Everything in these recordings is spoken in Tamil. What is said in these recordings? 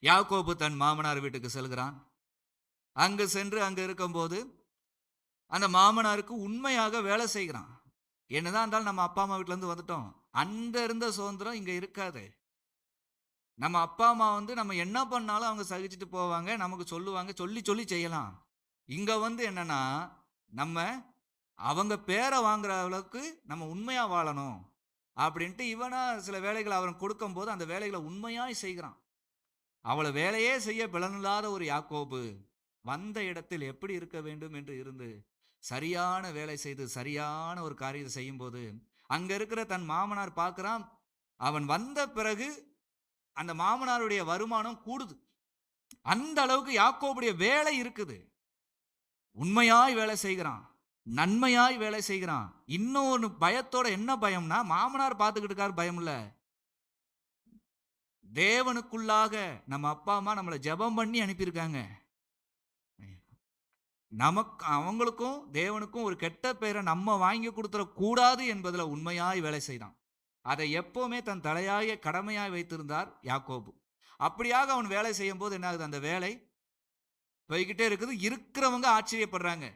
யாக்கோபு தன் மாமனார் வீட்டுக்கு செல்கிறான். அங்கு சென்று அங்க இருக்கும்போது அந்த மாமனாருக்கு உண்மையாக வேலை செய்கிறான். என்னதான் இருந்தாலும் நம்ம அப்பா அம்மா வீட்டுல இருந்து வந்துட்டோம். அந்த இருந்த சுதந்திரம் இங்க இருக்காது. நம்ம அப்பா அம்மா நம்ம என்ன பண்ணாலும் அவங்க சகிச்சுட்டு போவாங்க. நமக்கு சொல்லுவாங்க. சொல்லி சொல்லி செய்யலாம். இங்க என்னன்னா, நம்ம அவங்க பேர வாங்குற அளவுக்கு நம்ம உண்மையா வாழணும். அப்படின்ட்டு இவனா சில வேலைகள அவன் கொடுக்கும்போது, அந்த வேலைகள உண்மையாய் செய்கிறான். அவள வேலையே செய்ய பலனில்லாத ஒரு யாக்கோபு, வந்த இடத்தில் எப்படி இருக்க வேண்டும் என்று இருந்து, சரியான வேலை செய்து, சரியான ஒரு காரியத்தை செய்யும்போது, அங்க இருக்கிற தன் மாமனார் பார்க்கிறான். அவன் வந்த பிறகு அந்த மாமனாருடைய வருமானம் கூடுது. அந்த அளவுக்கு யாக்கோபுடைய வேலை இருக்குது. உண்மையாய் வேலை செய்கிறான். நன்மையாய் வேலை செய்கிறான். இன்னொன்னு பயத்தோட என்ன பயம்னா, மாமனார் பார்த்துக்கிட்டு இருக்காரு பயம் இல்ல. தேவனுக்குள்ளாக நம்ம அப்பா, அம்மா நம்மள ஜெபம் பண்ணி அனுப்பியிருக்காங்க. அவங்களுக்கும் தேவனுக்கும் ஒரு கெட்ட பெயரை நம்ம வாங்கி கொடுத்துடக் கூடாது என்பதில் உண்மையாய் வேலை செய்தான். அதை எப்பவுமே தன் தலையாய கடமையாய் வைத்திருந்தார் யாக்கோபு. அப்படியாக அவன் வேலை செய்யும் போது என்ன ஆகுது? அந்த வேலை போய்கிட்டே இருக்குது. இருக்கிறவங்க ஆச்சரியப்படுறாங்க.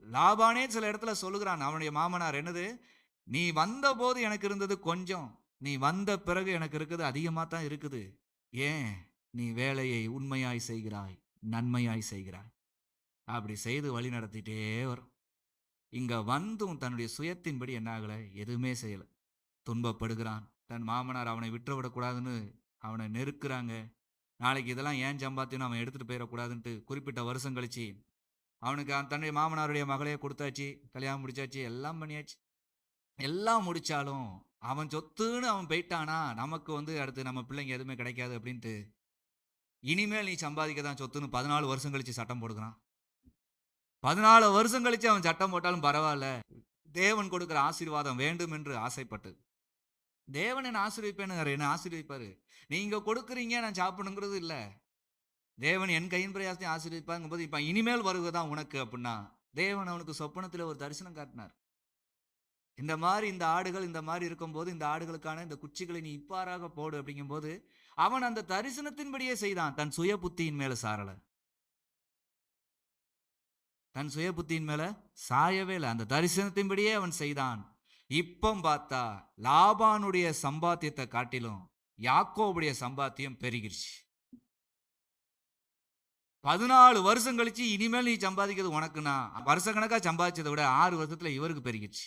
லாபானே சில இடத்துல சொல்லுகிறான் அவனுடைய மாமனார், என்னது, நீ வந்தபோது எனக்கு இருந்தது கொஞ்சம், நீ வந்த பிறகு எனக்கு இருக்குது அதிகமா தான் இருக்குது. ஏன்? நீ வேலையை உண்மையாய் செய்கிறாய், நன்மையாய் செய்கிறாய். அப்படி செய்து வழி நடத்திட்டே வரும். இங்க வந்தும் தன்னுடைய சுயத்தின்படி என்ன ஆகல? எதுவுமே செய்யல. துன்பப்படுகிறான். தன் மாமனார் அவனை விட்டு விடக்கூடாதுன்னு அவனை நெருக்குறாங்க. நாளைக்கு இதெல்லாம் ஏன் சம்பாத்தியம் அவன் எடுத்துட்டு போயிடக்கூடாதுன்ட்டு குறிப்பிட்ட வருஷம் கழிச்சு அவனுக்கு தன்னுடைய மாமனாருடைய மகளையே கொடுத்தாச்சு, கல்யாணம் முடிச்சாச்சு, எல்லாம் பண்ணியாச்சு. எல்லாம் முடிச்சாலும் அவன் சொத்துன்னு அவன் போயிட்டானா, நமக்கு அடுத்து நம்ம பிள்ளைங்க எதுவுமே கிடைக்காது அப்படின்ட்டு, இனிமேல் நீ சம்பாதிக்க தான் சொத்துன்னு 14 வருஷம் கழிச்சு சட்டம் போடுகிறான். 14 வருஷம் கழிச்சு அவன் சட்டம் போட்டாலும் பரவாயில்ல, தேவன் கொடுக்கிற ஆசீர்வாதம் வேண்டும் என்று ஆசைப்பட்டு, தேவன் என்ன ஆசீர்வதிப்பேன்னு என்ன ஆசீர்வதிப்பாரு. நீங்க கொடுக்குறீங்க நான் சாப்பிடணுங்கிறது இல்ல. தேவன் என் கையின் பிரயாசத்தை ஆசீர்வதிப்பாங்கும் போது, இப்ப இனிமேல் வருவதுதான் உனக்கு அப்படின்னா, தேவன் அவனுக்கு சொப்பனத்தில் ஒரு தரிசனம் காட்டினார். இந்த மாதிரி இந்த ஆடுகள் இந்த மாதிரி இருக்கும்போது, இந்த ஆடுகளுக்கான இந்த குச்சிகளை நீ இப்பாறாக போடு அப்படிங்கும்போது, அவன் அந்த தரிசனத்தின்படியே செய்தான். தன் சுய புத்தியின் மேல சாரல. தன் சுய புத்தியின் மேல சாயவே இல்லை. அந்த தரிசனத்தின்படியே அவன் செய்தான். இப்பம் பார்த்தா லாபானுடைய சம்பாத்தியத்தை காட்டிலும் யாக்கோபுடைய சம்பாத்தியம் பெருகிருச்சு. 14 வருஷம் கழிச்சு இனிமேல் நீ சம்பாதிக்கிறது உனக்குன்னா, வருஷ கணக்கா சம்பாதிச்சதை விட 6 வருஷத்துல இவருக்கு பெருகிருச்சு.